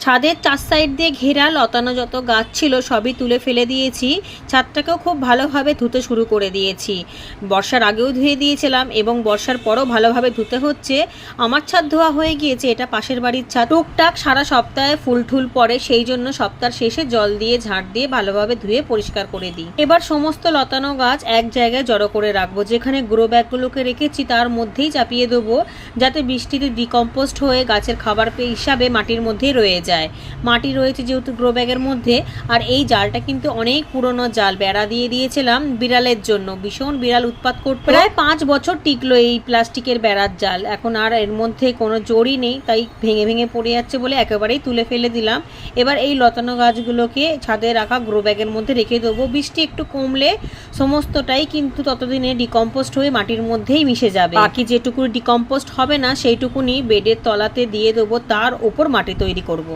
ছাদের চার সাইড দিয়ে ঘেরা লতানো যত গাছ ছিল সবই তুলে ফেলে দিয়েছি। ছাদটাকেও খুব ভালোভাবে ধুতে শুরু করে দিয়েছি। বর্ষার আগেও ধুয়ে দিয়েছিলাম এবং বর্ষার পরও ভালোভাবে ধুতে হচ্ছে। আমার ছাদ ধোয়া হয়ে গিয়েছে, এটা পাশের বাড়ির ছাদ। টুকটাক সারা সপ্তাহে ফুল ঠুল পড়ে, সেই জন্য সপ্তাহের শেষে জল দিয়ে ঝাঁট দিয়ে ভালোভাবে ধুয়ে পরিষ্কার করে দিই। এবার সমস্ত লতানো গাছ এক জায়গায় জড়ো করে রাখবো। যেখানে গ্রো ব্যাগগুলোকে রেখেছি তার মধ্যেই চাপিয়ে দেবো, যাতে বৃষ্টিতে ডিকম্পোস্ট হয়ে গাছের খাবার হিসাবে মাটির মধ্যেই রয়ে যায়। মাটি রয়েছে যেহেতু গ্রো ব্যাগের মধ্যে। আর এই জালটা কিন্তু অনেক পুরনো জাল, বেড়া দিয়ে দিয়েছিলাম বিড়ালের জন্য। ভীষণ বিড়াল উৎপাত করতো, প্রায় 5 বছর টিকলো এই প্লাস্টিকের বেড়ার জাল। এখন আর এর মধ্যে কোনো জড়ই নেই, তাই ভেঙে ভেঙে পড়ে যাচ্ছে বলে একেবারেই তুলে ফেলে দিলাম। এবার এই লতানো গাছগুলোকে ছাদে রাখা গ্রো ব্যাগের মধ্যে রেখে দেবো। বৃষ্টি একটু কমলে সমস্তটাই কিন্তু ততদিনে ডিকম্পোস্ট হয়ে মাটির মধ্যেই মিশে যাবে। বাকি যেটুকু ডিকম্পোস্ট হবে না সেইটুকুনি বেডের তলাতে দিয়ে দেবো, তার উপর মাটি তৈরি করব।